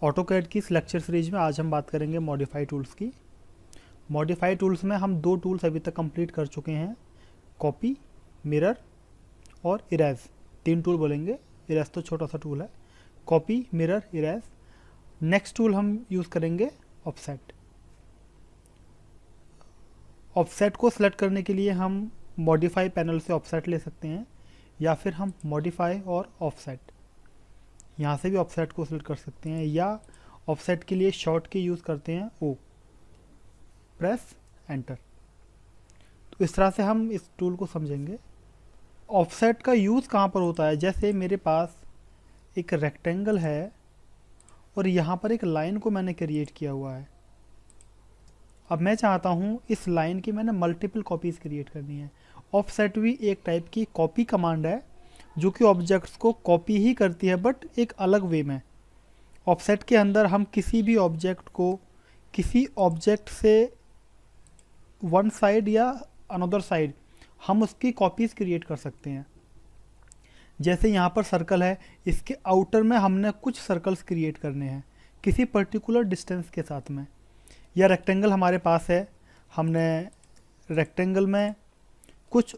AutoCAD की इस lecture series में आज हम बात करेंगे मॉडिफाई टूल्स की। मॉडिफाई टूल्स में हम दो टूल्स अभी तक कंप्लीट कर चुके हैं, कॉपी, मिरर और इरेज। तीन टूल बोलेंगे, इरेज तो छोटा सा टूल है। Copy, mirror, erase. Next tool हम यूज़ करेंगे ऑफसेट। ऑफसेट को सिलेक्ट करने के लिए हम मॉडिफाई पैनल से ऑफसेट ले सकते हैं, या फिर हम मॉडिफाई और ऑफसेट यहाँ से भी ऑफसेट को सिलेक्ट कर सकते हैं, या ऑफसेट के लिए शॉर्ट की यूज़ करते हैं ओ, प्रेस एंटर। तो इस तरह से हम इस टूल को समझेंगे। ऑफसेट का यूज़ कहाँ पर होता है, जैसे मेरे पास एक रेक्टेंगल है और यहाँ पर एक लाइन को मैंने क्रिएट किया हुआ है। अब मैं चाहता हूँ इस लाइन की मैंने मल्टीपल कॉपीज़ क्रिएट करनी है। ऑफसेट भी एक टाइप की कॉपी कमांड है जो कि ऑब्जेक्ट्स को कॉपी ही करती है, बट एक अलग वे में। ऑफसेट के अंदर हम किसी भी ऑब्जेक्ट को किसी ऑब्जेक्ट से वन साइड या अनदर साइड हम उसकी कॉपीज़ क्रिएट कर सकते हैं। जैसे यहाँ पर सर्कल है, इसके आउटर में हमने कुछ सर्कल्स क्रिएट करने हैं किसी पर्टिकुलर डिस्टेंस के साथ में। या रेक्टेंगल हमारे पास है, हमने रेक्टेंगल में कुछ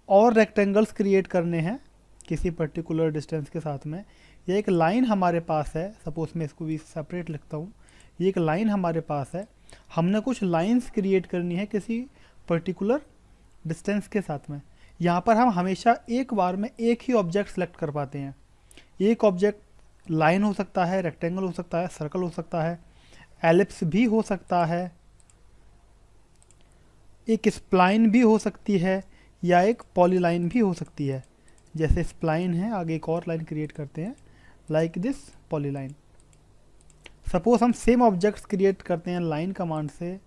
और रेक्टेंगल्स क्रिएट करने हैं किसी पर्टिकुलर डिस्टेंस के साथ में। या एक लाइन हमारे पास है, सपोज मैं इसको भी सेपरेट लिखता हूँ, ये एक लाइन हमारे पास है, हमने कुछ लाइंस क्रिएट करनी है किसी पर्टिकुलर डिस्टेंस के साथ में। यहाँ पर हम हमेशा एक बार में एक ही ऑब्जेक्ट सेलेक्ट कर पाते हैं। एक ऑब्जेक्ट लाइन हो सकता है, रेक्टेंगल हो सकता है, सर्कल हो सकता है, एलिप्स भी हो सकता है, एक स्प्लाइन भी हो सकती है, या एक पॉलीलाइन भी हो सकती है। जैसे स्प्लाइन है, आगे एक और लाइन क्रिएट करते हैं लाइक दिस पॉलीलाइन। सपोज हम सेम ऑब्जेक्ट्स क्रिएट करते हैं लाइन कमांड से।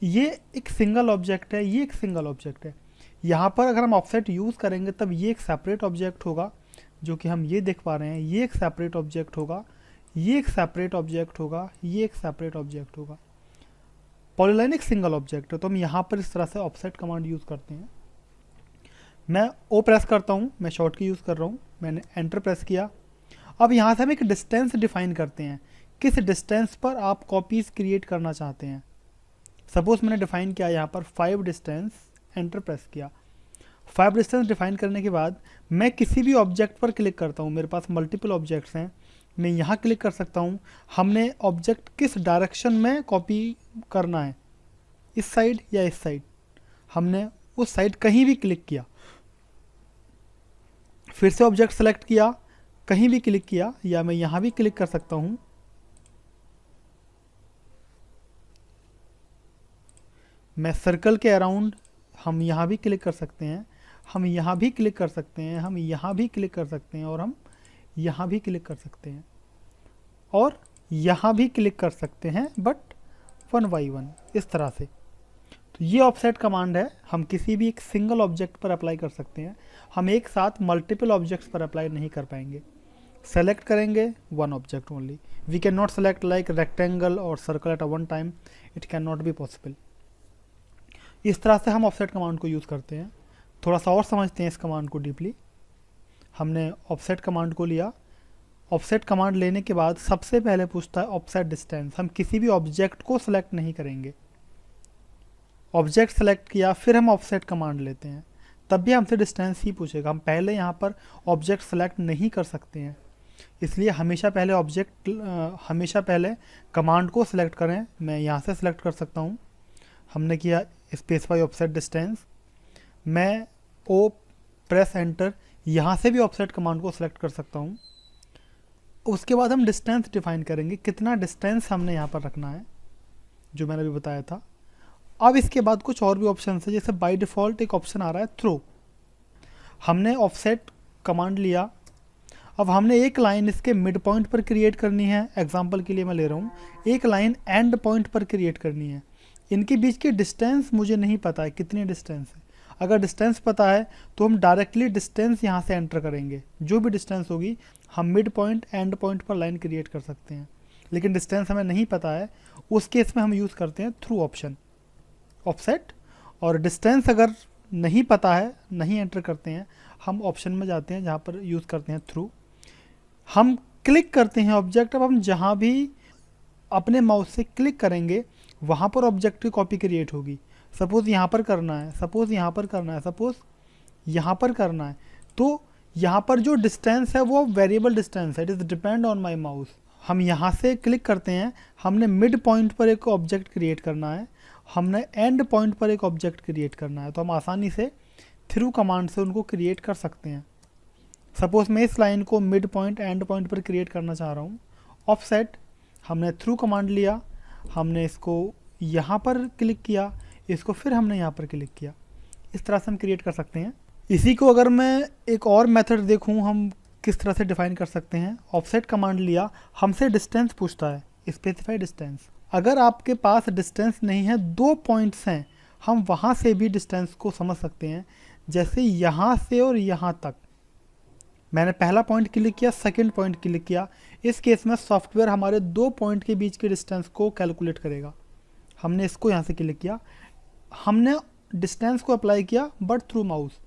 ये एक सिंगल ऑब्जेक्ट है, ये एक सिंगल ऑब्जेक्ट है। यहाँ पर अगर हम ऑफसेट यूज़ करेंगे तब ये एक सेपरेट ऑब्जेक्ट होगा, जो कि हम ये देख पा रहे हैं। ये एक सेपरेट ऑब्जेक्ट होगा, ये एक सेपरेट ऑब्जेक्ट होगा, ये एक सेपरेट ऑब्जेक्ट होगा। पॉलीलाइन एक सिंगल ऑब्जेक्ट है, तो हम यहाँ पर इस तरह से ऑफसेट कमांड यूज़ करते हैं। मैं ओ प्रेस करता हूँ, मैं शॉर्ट की यूज़ कर रहा हूँ, मैंने एंटर प्रेस किया। अब यहाँ से हम एक डिस्टेंस डिफाइन करते हैं, किस डिस्टेंस पर आप कॉपीज़ क्रिएट करना चाहते हैं। सपोज मैंने डिफाइन किया यहाँ पर 5 डिस्टेंस, एंटर प्रेस किया। 5 डिस्टेंस डिफाइन करने के बाद मैं किसी भी ऑब्जेक्ट पर क्लिक करता हूँ, मेरे पास मल्टीपल ऑब्जेक्ट्स हैं, मैं यहाँ क्लिक कर सकता हूँ। हमने ऑब्जेक्ट किस डायरेक्शन में कॉपी करना है, इस साइड या इस साइड, हमने उस साइड कहीं भी क्लिक किया। फिर से ऑब्जेक्ट सेलेक्ट किया, कहीं भी क्लिक किया, या मैं यहाँ भी क्लिक कर सकता हूँ। मैं सर्कल के अराउंड हम यहाँ भी क्लिक कर सकते हैं, हम यहाँ भी क्लिक कर सकते हैं, हम यहाँ भी क्लिक कर सकते हैं, और हम यहाँ भी क्लिक कर सकते हैं, और यहाँ भी क्लिक कर सकते हैं, बट वन बाई वन इस तरह से। तो ये ऑफसेट कमांड है, हम किसी भी एक सिंगल ऑब्जेक्ट पर अप्लाई कर सकते हैं। हम एक साथ मल्टीपल ऑब्जेक्ट्स पर अप्लाई नहीं कर पाएंगे। सेलेक्ट करेंगे one object only. We can not select like rectangle और circle at a one time, it can not be possible. इस तरह से हम ऑफसेट कमांड को यूज़ करते हैं। थोड़ा सा और समझते हैं इस कमांड को डीपली। हमने ऑफसेट कमांड को लिया। ऑफसेट कमांड लेने के बाद सबसे पहले पूछता है ऑफसेट डिस्टेंस। हम किसी भी ऑब्जेक्ट को सिलेक्ट नहीं करेंगे। ऑब्जेक्ट सेलेक्ट किया, फिर हम ऑफसेट कमांड लेते हैं, तब भी हमसे डिस्टेंस ही पूछेगा। हम पहले यहाँ पर ऑब्जेक्ट सेलेक्ट नहीं कर सकते हैं, इसलिए हमेशा पहले कमांड को सिलेक्ट करें। मैं यहाँ से सिलेक्ट कर सकता हूँ, हमने किया स्पेसिफाई ऑफसेट डिस्टेंस। मैं ओ प्रेस एंटर, यहाँ से भी ऑफसेट कमांड को सिलेक्ट कर सकता हूँ। उसके बाद हम डिस्टेंस डिफाइन करेंगे, कितना डिस्टेंस हमने यहाँ पर रखना है, जो मैंने अभी बताया था। अब इसके बाद कुछ और भी ऑप्शन है, जैसे बाय डिफ़ॉल्ट एक ऑप्शन आ रहा है थ्रो। हमने ऑफसेट कमांड लिया, अब हमने एक लाइन इसके मिड पॉइंट पर क्रिएट करनी है। एग्जांपल के लिए मैं ले रहा हूँ, एक लाइन एंड पॉइंट पर क्रिएट करनी है। इनके बीच की डिस्टेंस मुझे नहीं पता है कितनी डिस्टेंस है। अगर डिस्टेंस पता है तो हम डायरेक्टली डिस्टेंस यहाँ से एंटर करेंगे, जो भी डिस्टेंस होगी हम मिड पॉइंट एंड पॉइंट पर लाइन क्रिएट कर सकते हैं। लेकिन डिस्टेंस हमें नहीं पता है, उस केस में हम यूज़ करते हैं थ्रू ऑप्शन ऑफसेट। और डिस्टेंस अगर नहीं पता है, नहीं एंटर करते हैं, हम ऑप्शन में जाते हैं जहाँ पर यूज़ करते हैं थ्रू। हम क्लिक करते हैं ऑब्जेक्ट। अब हम जहाँ भी अपने माउस से क्लिक करेंगे वहाँ पर ऑब्जेक्ट की कॉपी क्रिएट होगी। सपोज़ यहाँ पर करना है, सपोज़ यहाँ पर करना है, सपोज़ यहाँ पर करना है, तो यहाँ पर जो डिस्टेंस है वो वेरिएबल डिस्टेंस है, it is depend on my mouse. हम यहाँ से क्लिक करते हैं, हमने मिड पॉइंट पर एक ऑब्जेक्ट क्रिएट करना है, हमने एंड पॉइंट पर एक ऑब्जेक्ट क्रिएट करना है, तो हम आसानी से थ्रू कमांड से उनको क्रिएट कर सकते हैं। सपोज़ मैं इस लाइन को मिड पॉइंट एंड पॉइंट पर क्रिएट करना चाह रहा हूँ। ऑफसेट, हमने थ्रू कमांड लिया, हमने इसको यहाँ पर क्लिक किया, इसको फिर हमने यहाँ पर क्लिक किया। इस तरह से हम क्रिएट कर सकते हैं। इसी को अगर मैं एक और मेथड देखूँ हम किस तरह से डिफाइन कर सकते हैं। ऑफसेट कमांड लिया, हमसे डिस्टेंस पूछता है, स्पेसिफाई डिस्टेंस। अगर आपके पास डिस्टेंस नहीं है, 2 पॉइंट्स हैं, हम वहाँ से भी डिस्टेंस को समझ सकते हैं। जैसे यहाँ से और यहाँ तक मैंने पहला पॉइंट क्लिक किया, सेकंड पॉइंट क्लिक किया, इस केस में सॉफ्टवेयर हमारे 2 पॉइंट के बीच के डिस्टेंस को कैलकुलेट करेगा। हमने इसको यहाँ से क्लिक किया, हमने डिस्टेंस को अप्लाई किया बट थ्रू माउस।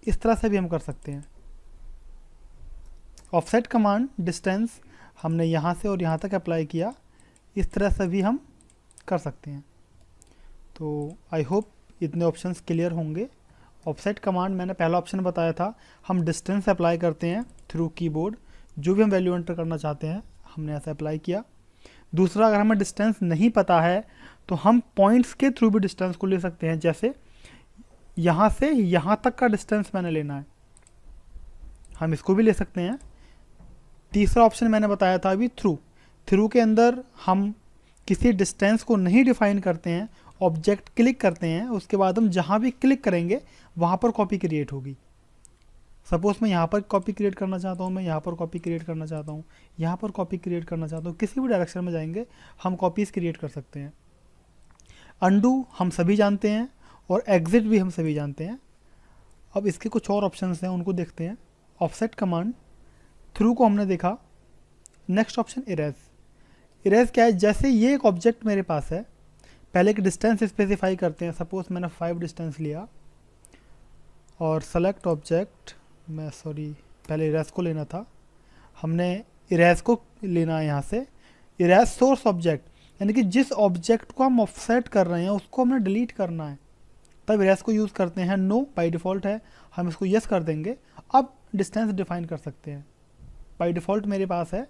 इस तरह से भी हम कर सकते हैं। ऑफसेट कमांड डिस्टेंस हमने यहाँ से और यहाँ तक अप्लाई किया, इस तरह से भी हम कर सकते हैं। तो आई होप इतने ऑप्शंस क्लियर होंगे। ऑफसेट कमांड मैंने पहला ऑप्शन बताया था, हम डिस्टेंस अप्लाई करते हैं थ्रू कीबोर्ड, जो भी हम वैल्यू एंटर करना चाहते हैं हमने ऐसे अप्लाई किया। दूसरा, अगर हमें डिस्टेंस नहीं पता है तो हम पॉइंट्स के थ्रू भी डिस्टेंस को ले सकते हैं। जैसे यहाँ से यहाँ तक का डिस्टेंस मैंने लेना है, हम इसको भी ले सकते हैं। तीसरा ऑप्शन मैंने बताया था अभी थ्रू के अंदर हम किसी डिस्टेंस को नहीं डिफाइन करते हैं, ऑब्जेक्ट क्लिक करते हैं, उसके बाद हम जहाँ भी क्लिक करेंगे वहाँ पर कॉपी क्रिएट होगी। सपोज़ मैं यहाँ पर कॉपी क्रिएट करना चाहता हूँ, मैं यहाँ पर कॉपी क्रिएट करना चाहता हूँ, यहाँ पर कॉपी क्रिएट करना चाहता हूँ, किसी भी डायरेक्शन में जाएंगे हम कॉपीज़ क्रिएट कर सकते हैं। अंडू हम सभी जानते हैं और एग्जिट भी हम सभी जानते हैं। अब इसके कुछ और ऑप्शंस हैं, उनको देखते हैं। ऑफसेट कमांड, थ्रू को हमने देखा। Next option erase. इरेज क्या है? जैसे ये एक ऑब्जेक्ट मेरे पास है, पहले एक डिस्टेंस स्पेसिफाई करते हैं। सपोज मैंने 5 डिस्टेंस लिया और सेलेक्ट ऑब्जेक्ट, मैं सॉरी पहले इरेज को लेना था, हमने इरेज को लेना है यहाँ से। इरेज सोर्स ऑब्जेक्ट, यानी कि जिस ऑब्जेक्ट को हम ऑफसेट कर रहे हैं उसको हमने डिलीट करना है, तब इरेज को यूज़ करते हैं। नो बाय डिफ़ॉल्ट है, हम इसको यस कर देंगे। अब डिस्टेंस डिफाइन कर सकते हैं, बाय डिफ़ॉल्ट मेरे पास है।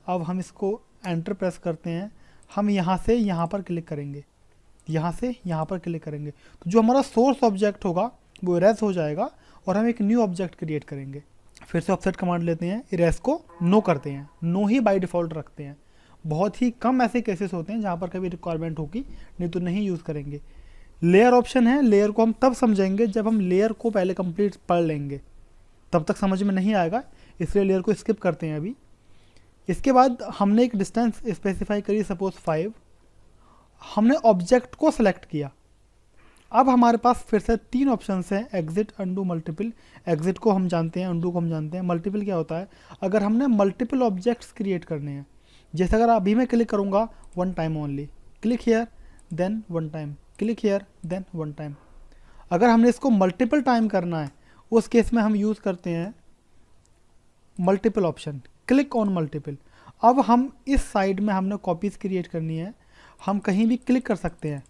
अब हम इसको एंटर प्रेस करते हैं, हम यहाँ से यहाँ पर क्लिक करेंगे, यहाँ से यहाँ पर क्लिक करेंगे, तो जो हमारा सोर्स ऑब्जेक्ट होगा वो इरेज हो जाएगा और हम एक न्यू ऑब्जेक्ट क्रिएट करेंगे। फिर से ऑफसेट कमांड लेते हैं, इरेज को नो करते हैं, नो ही बाय डिफ़ॉल्ट रखते हैं। बहुत ही कम ऐसे केसेस होते हैं जहाँ पर कभी रिक्वायरमेंट होगी, नहीं तो नहीं यूज़ करेंगे। लेयर ऑप्शन है, लेयर को हम तब समझेंगे जब हम लेयर को पहले कंप्लीट पढ़ लेंगे, तब तक समझ में नहीं आएगा, इसलिए लेयर को स्किप करते हैं अभी। इसके बाद हमने एक डिस्टेंस स्पेसिफाई करी, सपोज 5, हमने ऑब्जेक्ट को सेलेक्ट किया। अब हमारे पास फिर से 3 ऑप्शंस हैं, एग्जिट, अंडू, मल्टीपल। एग्जिट को हम जानते हैं, अंडू को हम जानते हैं। मल्टीपल क्या होता है? अगर हमने मल्टीपल ऑब्जेक्ट्स क्रिएट करने हैं, जैसे अगर अभी मैं क्लिक करूँगा 1 time only, click here then 1 time, click here then 1 time. अगर हमने इसको मल्टीपल टाइम करना है, उस केस में हम यूज़ करते हैं multiple option, click on multiple. अब हम इस साइड में हमने कॉपीज़ क्रिएट करनी है, हम कहीं भी क्लिक कर सकते हैं।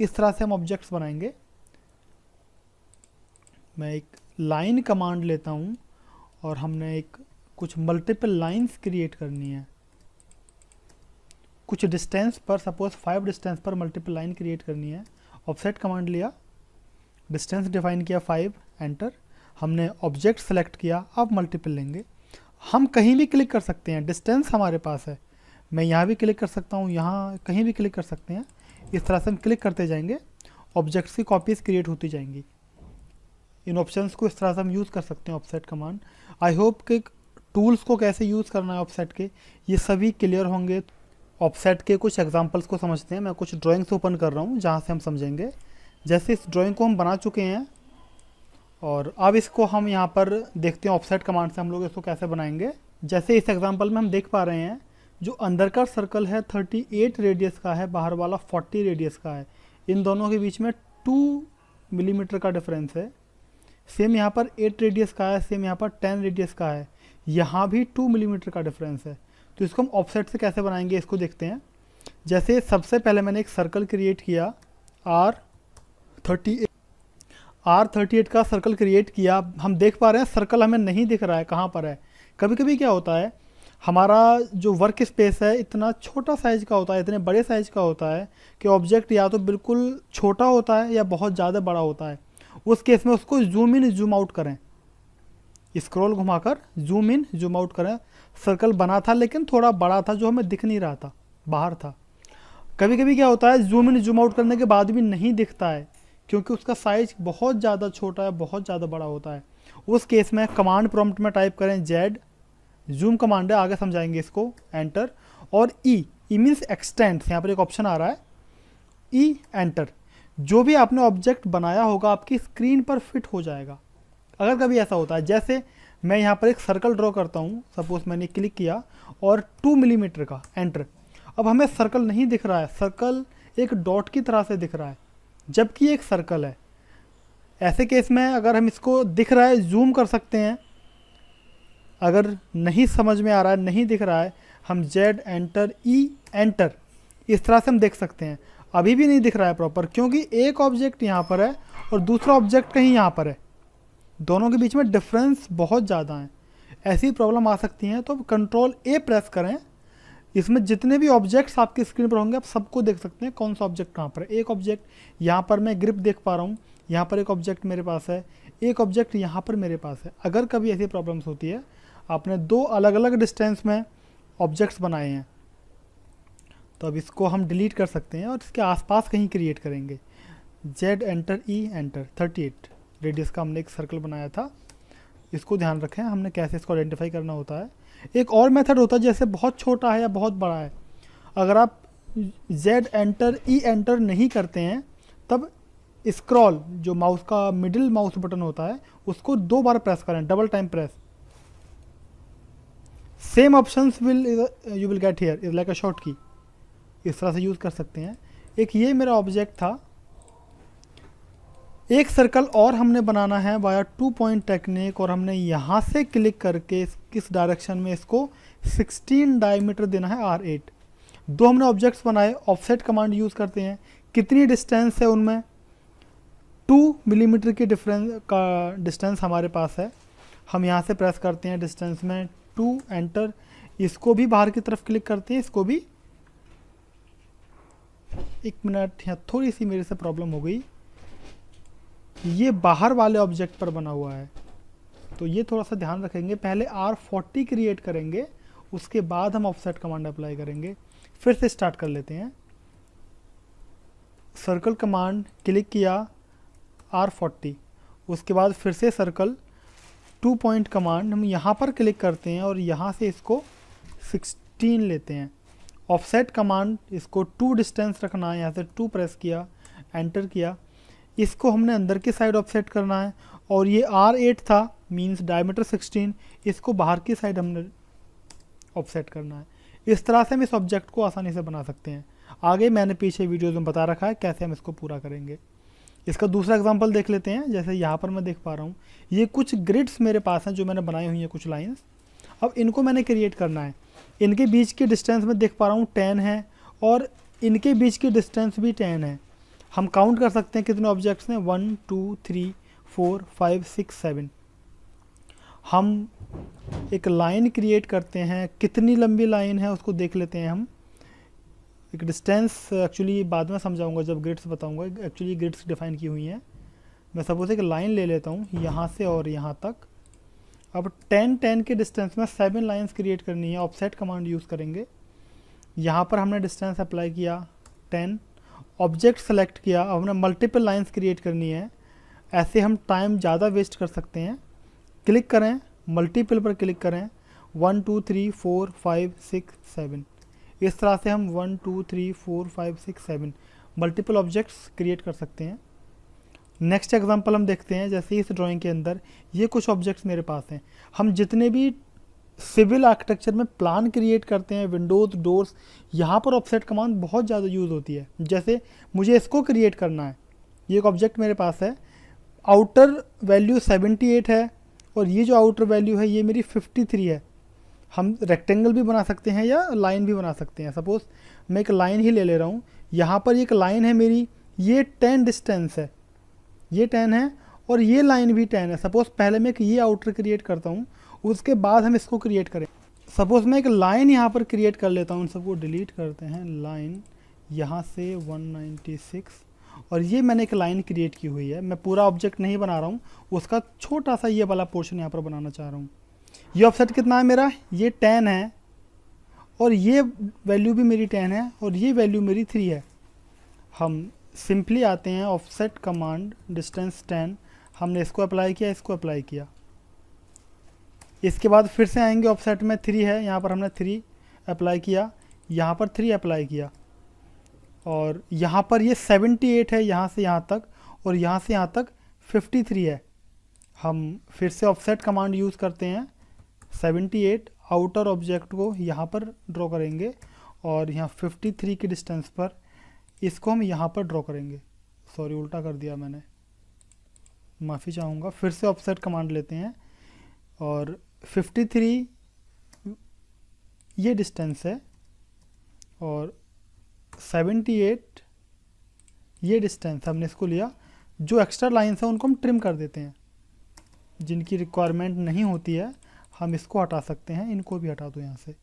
इस तरह से हम ऑब्जेक्ट्स बनाएंगे। मैं एक लाइन कमांड लेता हूँ और हमने एक कुछ मल्टीपल लाइंस क्रिएट करनी है, कुछ डिस्टेंस पर, सपोज 5 डिस्टेंस पर मल्टीपल लाइन क्रिएट करनी है। ऑफसेट कमांड लिया, डिस्टेंस डिफाइन किया 5, एंटर। हमने ऑब्जेक्ट सेलेक्ट किया, अब मल्टीपल लेंगे। हम कहीं भी क्लिक कर सकते हैं, डिस्टेंस हमारे पास है, मैं यहाँ भी क्लिक कर सकता हूँ, यहाँ कहीं भी क्लिक कर सकते हैं। इस तरह से हम क्लिक करते जाएंगे, ऑब्जेक्ट्स की कॉपीज़ क्रिएट होती जाएंगी। इन ऑप्शंस को इस तरह से हम यूज़ कर सकते हैं ऑफसेट कमांड। आई होप कि टूल्स को कैसे यूज़ करना है ऑफसेट के, ये सभी क्लियर होंगे। ऑफसेट के कुछ एग्जांपल्स को समझते हैं। मैं कुछ ड्राइंग्स ओपन कर रहा हूँ जहाँ से हम समझेंगे। जैसे इस ड्राइंग को हम बना चुके हैं और अब इसको हम यहाँ पर देखते हैं ऑफसेट कमांड से हम लोग इसको कैसे बनाएंगे। जैसे इस एग्जांपल में हम देख पा रहे हैं, जो अंदर का सर्कल है 38 रेडियस का है, बाहर वाला 40 रेडियस का है। इन दोनों के बीच में 2 मिलीमीटर का डिफरेंस है। सेम यहाँ पर 8 रेडियस का है, सेम यहाँ पर 10 रेडियस का है। यहाँ भी 2 मिलीमीटर का डिफरेंस है। तो इसको हम ऑफसेट से कैसे बनाएंगे इसको देखते हैं। जैसे सबसे पहले मैंने एक सर्कल क्रिएट किया, R38 का सर्कल क्रिएट किया। हम देख पा रहे हैं सर्कल हमें नहीं दिख रहा है कहाँ पर है। कभी कभी क्या होता है, हमारा जो वर्क स्पेस है इतना छोटा साइज का होता है, इतने बड़े साइज का होता है कि ऑब्जेक्ट या तो बिल्कुल छोटा होता है या बहुत ज़्यादा बड़ा होता है। उस केस में उसको जूम इन जूम आउट करें, स्क्रॉल घुमाकर जूम इन जूम आउट करें। सर्कल बना था लेकिन थोड़ा बड़ा था, जो हमें दिख नहीं रहा था, बाहर था। कभी कभी क्या होता है, जूम इन जूम आउट करने के बाद भी नहीं दिखता है क्योंकि उसका साइज बहुत ज़्यादा छोटा है, बहुत ज़्यादा बड़ा होता है। उस केस में कमांड प्रॉम्प्ट में टाइप करें जेड, जूम कमांड है, आगे समझाएंगे इसको, एंटर, और ई मीन्स एक्सटेंड। यहाँ पर एक ऑप्शन आ रहा है ई, एंटर। जो भी आपने ऑब्जेक्ट बनाया होगा आपकी स्क्रीन पर फिट हो जाएगा। अगर कभी ऐसा होता है, जैसे मैं यहाँ पर एक सर्कल ड्रॉ करता हूँ, सपोज मैंने क्लिक किया और 2 मिलीमीटर का, एंटर। अब हमें सर्कल नहीं दिख रहा है, सर्कल एक डॉट की तरह से दिख रहा है जबकि एक सर्कल है। ऐसे केस में अगर हम इसको दिख रहा है जूम कर सकते हैं, अगर नहीं समझ में आ रहा है, नहीं दिख रहा है, हम जेड, एंटर, ई, एंटर, इस तरह से हम देख सकते हैं। अभी भी नहीं दिख रहा है प्रॉपर क्योंकि एक ऑब्जेक्ट यहाँ पर है और दूसरा ऑब्जेक्ट कहीं यहाँ पर है, दोनों के बीच में डिफरेंस बहुत ज़्यादा है। ऐसी प्रॉब्लम आ सकती हैं तो कंट्रोल ए प्रेस करें। इसमें जितने भी ऑब्जेक्ट्स आपकी स्क्रीन पर होंगे आप सबको देख सकते हैं कौन सा ऑब्जेक्ट कहाँ पर है। एक ऑब्जेक्ट यहाँ पर मैं ग्रिप देख पा रहा हूँ, यहाँ पर एक ऑब्जेक्ट मेरे पास है, एक ऑब्जेक्ट यहाँ पर मेरे पास है। अगर कभी ऐसी प्रॉब्लम्स होती है, आपने 2 अलग अलग डिस्टेंस में ऑब्जेक्ट्स बनाए हैं, तो अब इसको हम डिलीट कर सकते हैं और इसके आसपास कहीं क्रिएट करेंगे। जेड, एंटर, ई, एंटर। 38 रेडियस का हमने एक सर्कल बनाया था। इसको ध्यान रखें हमने कैसे इसको आइडेंटिफाई करना होता है। एक और मेथड होता है, जैसे बहुत छोटा है या बहुत बड़ा है, अगर आप जेड, एंटर, ई, एंटर नहीं करते हैं तब स्क्रॉल, जो माउस का मिडिल माउस बटन होता है, उसको 2 बार प्रेस करें, double time press. Same options you will get here is like a short की। इस तरह से यूज़ कर सकते हैं। एक ये मेरा ऑब्जेक्ट था, एक सर्कल और हमने बनाना है वाया 2 पॉइंट टेक्निक, और हमने यहाँ से क्लिक करके किस डायरेक्शन में इसको 16 डायमीटर देना है, R8। 2 हमने ऑब्जेक्ट्स बनाए, ऑफसेट कमांड यूज़ करते हैं। कितनी डिस्टेंस है उनमें, 2 मिलीमीटर की डिस्टेंस हमारे पास है। हम यहाँ से प्रेस करते हैं डिस्टेंस में 2, एंटर। इसको भी बाहर की तरफ क्लिक करते हैं, इसको भी। 1 मिनट, यहाँ थोड़ी सी मेरे से प्रॉब्लम हो गई, ये बाहर वाले ऑब्जेक्ट पर बना हुआ है तो ये थोड़ा सा ध्यान रखेंगे। पहले R40 क्रिएट करेंगे, उसके बाद हम ऑफसेट कमांड अप्लाई करेंगे। फिर से स्टार्ट कर लेते हैं। सर्कल कमांड क्लिक किया, R40, उसके बाद फिर से सर्कल 2 पॉइंट कमांड हम यहाँ पर क्लिक करते हैं और यहाँ से इसको 16 लेते हैं। ऑफसेट कमांड, इसको 2 डिस्टेंस रखना है, यहाँ से 2 प्रेस किया, एंटर किया। इसको हमने अंदर की साइड ऑफसेट करना है, और ये R8 था मींस डायमीटर 16, इसको बाहर की साइड हमने ऑफसेट करना है। इस तरह से हम इस ऑब्जेक्ट को आसानी से बना सकते हैं। आगे मैंने पीछे वीडियोज़ में बता रखा है कैसे हम इसको पूरा करेंगे। इसका दूसरा एग्जांपल देख लेते हैं। जैसे यहाँ पर मैं देख पा रहा हूँ ये कुछ ग्रिड्स मेरे पास हैं जो मैंने बनाई हुई हैं, कुछ लाइन्स। अब इनको मैंने क्रिएट करना है। इनके बीच की डिस्टेंस में देख पा रहा हूँ 10 है, और इनके बीच की डिस्टेंस भी 10 है। हम काउंट कर सकते हैं कितने ऑब्जेक्ट्स हैं, 1 2 3 4 5 6 7। हम एक लाइन क्रिएट करते हैं, कितनी लंबी लाइन है उसको देख लेते हैं हम। एक डिस्टेंस एक्चुअली बाद में समझाऊंगा जब ग्रिड्स बताऊंगा, एक्चुअली ग्रिड्स डिफाइन की हुई हैं। मैं सपोज एक लाइन ले लेता हूँ यहाँ से और यहाँ तक। अब 10 के डिस्टेंस में 7 लाइंस क्रिएट करनी है, ऑफसेट कमांड यूज़ करेंगे। यहाँ पर हमने डिस्टेंस अप्लाई किया 10, ऑब्जेक्ट सेलेक्ट किया। अब हमने मल्टीपल लाइंस क्रिएट करनी है, ऐसे हम टाइम ज़्यादा वेस्ट कर सकते हैं। क्लिक करें, मल्टीपल पर क्लिक करें, 1 2 3 4 5 6 7। इस तरह से हम 1 2 3 4 5 6 7 मल्टीपल ऑब्जेक्ट्स क्रिएट कर सकते हैं। नेक्स्ट एग्जांपल हम देखते हैं। जैसे इस ड्राइंग के अंदर ये कुछ ऑब्जेक्ट्स मेरे पास हैं। हम जितने भी सिविल आर्किटेक्चर में प्लान क्रिएट करते हैं, विंडोज़, डोर्स, यहाँ पर ऑफसेट कमांड बहुत ज़्यादा यूज़ होती है। जैसे मुझे इसको क्रिएट करना है, ये एक ऑब्जेक्ट मेरे पास है, आउटर वैल्यू 78 है और ये जो आउटर वैल्यू है ये मेरी 53 है। हम रेक्टेंगल भी बना सकते हैं या लाइन भी बना सकते हैं। सपोज मैं एक लाइन ही ले ले रहा हूँ, यहाँ पर एक लाइन है मेरी, ये 10 डिस्टेंस है, ये 10 है और ये लाइन भी 10 है। सपोज पहले मैं एक ये आउटर क्रिएट करता हूँ, उसके बाद हम इसको क्रिएट करें। सपोज मैं एक लाइन यहाँ पर क्रिएट कर लेता हूँ, इन सबको डिलीट करते हैं, लाइन यहाँ से 196, और ये मैंने एक लाइन क्रिएट की हुई है। मैं पूरा ऑब्जेक्ट नहीं बना रहा हूँ, उसका छोटा सा ये वाला पोर्शन यहाँ पर बनाना चाह रहा हूँ। ये ऑफसेट कितना है मेरा, ये 10 है और ये वैल्यू भी मेरी 10 है और ये वैल्यू मेरी 3 है। हम सिंपली आते हैं ऑफसेट कमांड, डिस्टेंस 10, हमने इसको अप्लाई किया, इसको अप्लाई किया। इसके बाद फिर से आएंगे, ऑफसेट में 3 है, यहाँ पर हमने 3 अप्लाई किया, यहाँ पर 3 अप्लाई किया, और यहाँ पर ये 78 है यहाँ से यहाँ तक, और यहाँ से यहाँ तक 53 है। हम फिर से ऑफसेट कमांड यूज़ करते हैं, 78 आउटर ऑब्जेक्ट को यहाँ पर ड्रॉ करेंगे और यहाँ 53 की डिस्टेंस पर इसको हम यहाँ पर ड्रॉ करेंगे। सॉरी, उल्टा कर दिया मैंने, माफ़ी चाहूँगा। फिर से ऑफसेट कमांड लेते हैं और 53 ये डिस्टेंस है और 78 ये डिस्टेंस, हमने इसको लिया। जो एक्स्ट्रा लाइन्स हैं उनको हम ट्रिम कर देते हैं, जिनकी रिक्वायरमेंट नहीं होती है हम इसको हटा सकते हैं। इनको भी हटा दो यहाँ से,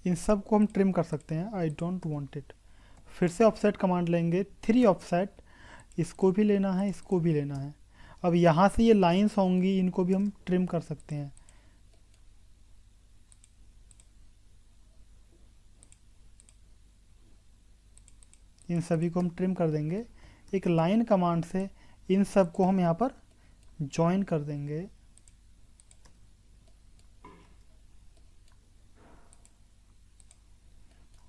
इन सब को हम ट्रिम कर सकते हैं, आई डोंट वांट इट। फिर से ऑफसेट कमांड लेंगे, 3 ऑफसेट, इसको भी लेना है, इसको भी लेना है। अब यहाँ से ये लाइंस होंगी, इनको भी हम ट्रिम कर सकते हैं। इन सभी को हम ट्रिम कर देंगे। एक लाइन कमांड से इन सब को हम यहाँ पर ज्वाइन कर देंगे।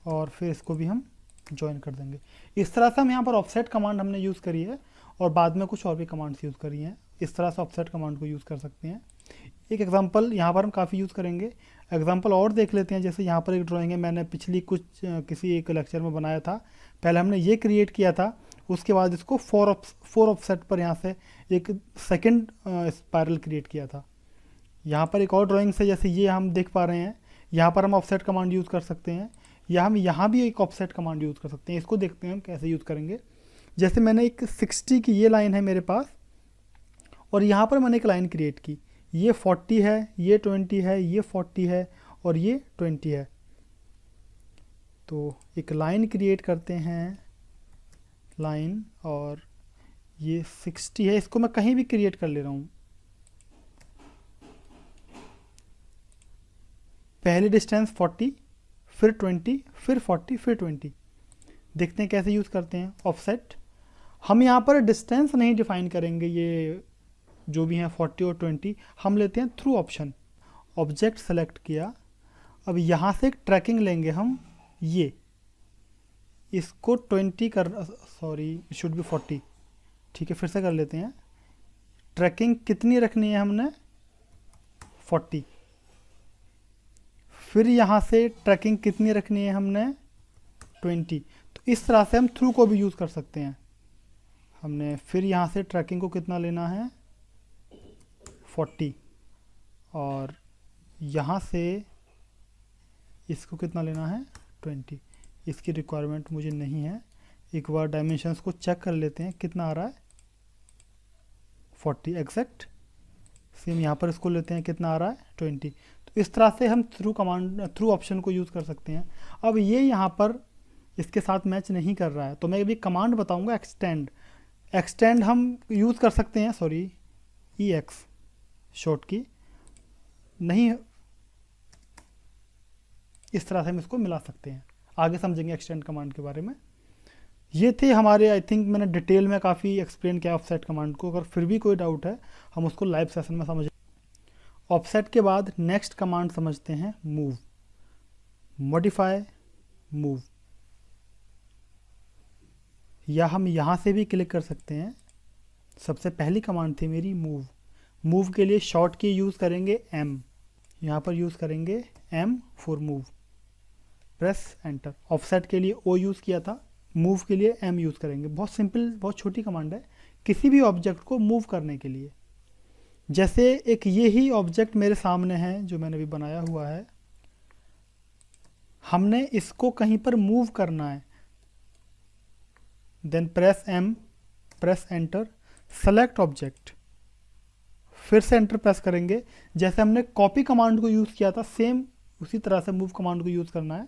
और फिर इसको भी हम ज्वाइन कर देंगे। इस तरह से हम यहाँ पर ऑफसेट कमांड हमने यूज़ करी है और बाद में कुछ और भी कमांड्स यूज़ करी हैं। इस तरह से ऑफसेट कमांड को यूज़ कर सकते हैं। एक एग्जांपल यहाँ पर हम काफ़ी यूज़ करेंगे। एग्जांपल और देख लेते हैं। जैसे यहाँ पर एक ड्राइंग है, मैंने पिछली किसी एक लेक्चर में बनाया था। पहले हमने ये क्रिएट किया था, उसके बाद इसको 4 ऑफसेट पर यहाँ से एक सेकेंड स्पायरल क्रिएट किया था। यहाँ पर एक और ड्राइंग से, जैसे ये हम देख पा रहे हैं, यहाँ पर हम ऑफसेट कमांड यूज़ कर सकते हैं, या हम यहाँ भी एक ऑफसेट कमांड यूज़ कर सकते हैं। इसको देखते हैं हम कैसे यूज़ करेंगे। जैसे मैंने एक 60 की ये लाइन है मेरे पास, और यहाँ पर मैंने एक लाइन क्रिएट की, ये 40 है, ये 20 है, ये 40 है और ये 20 है। तो एक लाइन क्रिएट करते हैं, लाइन, और ये 60 है, इसको मैं कहीं भी क्रिएट कर ले रहा हूँ। पहली डिस्टेंस 40, फिर 20, फिर 40, फिर 20। देखते हैं कैसे यूज़ करते हैं ऑफसेट। हम यहाँ पर डिस्टेंस नहीं डिफाइन करेंगे, ये जो भी हैं 40 और 20, हम लेते हैं थ्रू ऑप्शन। ऑब्जेक्ट सेलेक्ट किया, अब यहाँ से एक ट्रैकिंग लेंगे हम, ये इसको 20 कर, सॉरी शुड बी 40, ठीक है, फिर से कर लेते हैं। ट्रैकिंग कितनी रखनी है हमने, 40। फिर यहाँ से ट्रैकिंग कितनी रखनी है हमने, 20। तो इस तरह से हम थ्रू को भी यूज़ कर सकते हैं। हमने फिर यहाँ से ट्रैकिंग को कितना लेना है, 40, और यहाँ से इसको कितना लेना है, 20। इसकी रिक्वायरमेंट मुझे नहीं है। एक बार डायमेंशंस को चेक कर लेते हैं कितना आ रहा है, 40 एग्जैक्ट। सेम यहाँ पर इसको लेते हैं, कितना आ रहा है, 20। तो इस तरह से हम थ्रू ऑप्शन को यूज़ कर सकते हैं। अब ये यहाँ पर इसके साथ मैच नहीं कर रहा है, तो मैं अभी कमांड बताऊंगा, एक्सटेंड हम यूज़ कर सकते हैं, सॉरी EX शॉर्ट की नहीं, इस तरह से हम इसको मिला सकते हैं। आगे समझेंगे एक्सटेंड कमांड के बारे में। ये थे हमारे, आई थिंक मैंने डिटेल में काफ़ी एक्सप्लेन किया ऑफसेट कमांड को। अगर फिर भी कोई डाउट है हम उसको लाइव सेशन में समझें। ऑफसेट के बाद नेक्स्ट कमांड समझते हैं मूव, मॉडिफाई, मूव, या हम यहाँ से भी क्लिक कर सकते हैं। सबसे पहली कमांड थी मेरी मूव। मूव के लिए शॉर्ट की यूज़ करेंगे M, यहाँ पर यूज़ करेंगे M for move, press enter. Offset के लिए O यूज़ किया था, मूव के लिए M यूज़ करेंगे। बहुत सिंपल, बहुत छोटी कमांड है, किसी भी ऑब्जेक्ट को मूव करने के लिए। जैसे एक ये ही ऑब्जेक्ट मेरे सामने है जो मैंने अभी बनाया हुआ है, हमने इसको कहीं पर मूव करना है, then press M, press enter, select object, फिर से एंटर प्रेस करेंगे। जैसे हमने कॉपी कमांड को यूज़ किया था सेम उसी तरह से मूव कमांड को यूज़ करना है।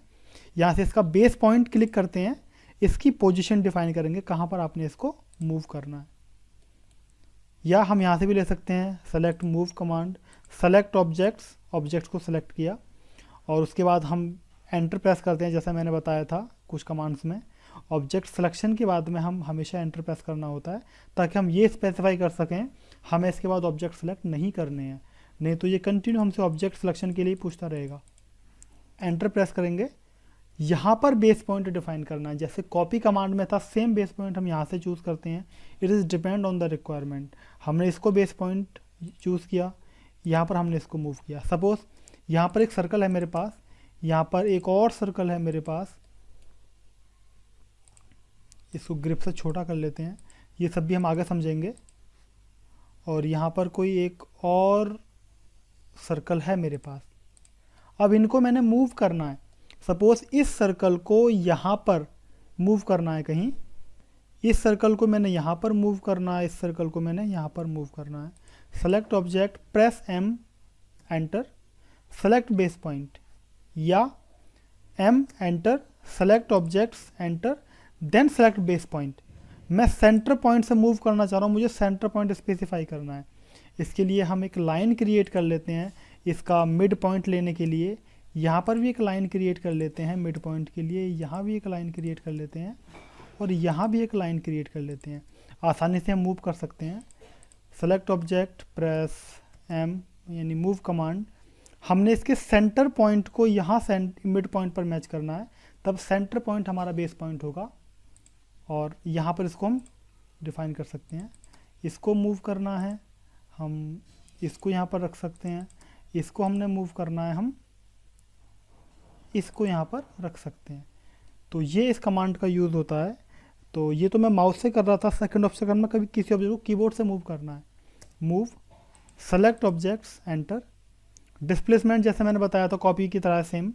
यहाँ से इसका बेस पॉइंट क्लिक करते हैं, इसकी पोजीशन डिफाइन करेंगे कहाँ पर आपने इसको मूव करना है। या हम यहाँ से भी ले सकते हैं select move command, select objects, objects को सेलेक्ट किया और उसके बाद हम एंटर प्रेस करते हैं जैसा मैंने बताया था कुछ कमांड्स में। ऑब्जेक्ट सिलेक्शन के बाद में हम हमेशा एंटर प्रेस करना होता है ताकि हम ये स्पेसिफाई कर सकें हमें इसके बाद ऑब्जेक्ट सेलेक्ट नहीं करने हैं, नहीं तो ये कंटिन्यू हमसे ऑब्जेक्ट सिलेक्शन के लिए पूछता रहेगा। एंटर प्रेस करेंगे, यहाँ पर बेस पॉइंट डिफाइन करना है। जैसे कॉपी कमांड में था सेम बेस पॉइंट हम यहाँ से चूज़ करते हैं। It is depend on the requirement. हमने इसको बेस पॉइंट चूज़ किया, यहाँ पर हमने इसको मूव किया। सपोज़ यहाँ पर एक सर्कल है मेरे पास, यहाँ पर एक और सर्कल है मेरे पास, इसको ग्रिप से छोटा कर लेते हैं, ये सब भी हम आगे समझेंगे। और यहाँ पर कोई एक और सर्कल है मेरे पास, अब इनको मैंने मूव करना है। सपोज़ इस सर्कल को यहाँ पर मूव करना है कहीं, इस सर्कल को मैंने यहाँ पर मूव करना है, इस सर्कल को मैंने यहाँ पर मूव करना है। Select object, press M, enter, select base point, या M, enter, select objects, enter, then select base point. मैं सेंटर पॉइंट से मूव करना चाह रहा हूँ, मुझे सेंटर पॉइंट स्पेसिफाई करना है। इसके लिए हम एक लाइन क्रिएट कर लेते हैं इसका मिड पॉइंट लेने के लिए। यहाँ पर भी एक लाइन क्रिएट कर लेते हैं मिड पॉइंट के लिए, यहाँ भी एक लाइन क्रिएट कर लेते हैं और यहाँ भी एक लाइन क्रिएट कर लेते हैं। आसानी से हम मूव कर सकते हैं। सेलेक्ट ऑब्जेक्ट, प्रेस M यानी मूव कमांड। हमने इसके सेंटर पॉइंट को यहाँ मिड पॉइंट पर मैच करना है, तब सेंटर पॉइंट हमारा बेस पॉइंट होगा और यहाँ पर इसको हम डिफाइन कर सकते हैं। इसको मूव करना है, हम इसको यहाँ पर रख सकते हैं। इसको हमने मूव करना है, हम इसको यहाँ पर रख सकते हैं। तो ये इस कमांड का यूज़ होता है। तो ये तो मैं माउस से कर रहा था, सेकंड ऑप्शन करना कभी किसी ऑब्जेक्ट को कीबोर्ड से मूव करना है। Move, select objects, enter, displacement जैसे मैंने बताया था कॉपी की तरह सेम।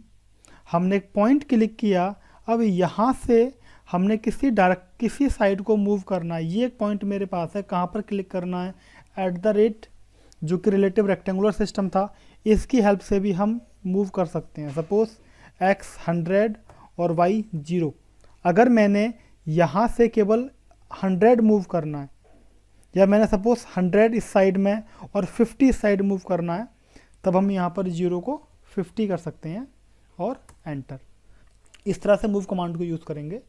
हमने एक पॉइंट क्लिक किया, अब यहाँ से हमने किसी साइड को मूव करना है। ये एक पॉइंट मेरे पास है, कहाँ पर क्लिक करना है, @ जो कि रिलेटिव रेक्टेंगुलर सिस्टम था, इसकी हेल्प से भी हम मूव कर सकते हैं। सपोज़ x 100 और y 0। अगर मैंने यहाँ से केवल 100 मूव करना है, या मैंने सपोज़ 100 इस साइड में और 50 इस साइड मूव करना है, तब हम यहाँ पर 0 को 50 कर सकते हैं और एंटर। इस तरह से मूव कमांड को यूज़ करेंगे।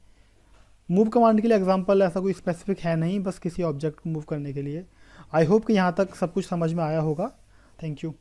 मूव कमांड के लिए एग्जांपल ऐसा कोई स्पेसिफिक है नहीं, बस किसी ऑब्जेक्ट को मूव करने के लिए। आई होप कि यहाँ तक सब कुछ समझ में आया होगा। Thank you.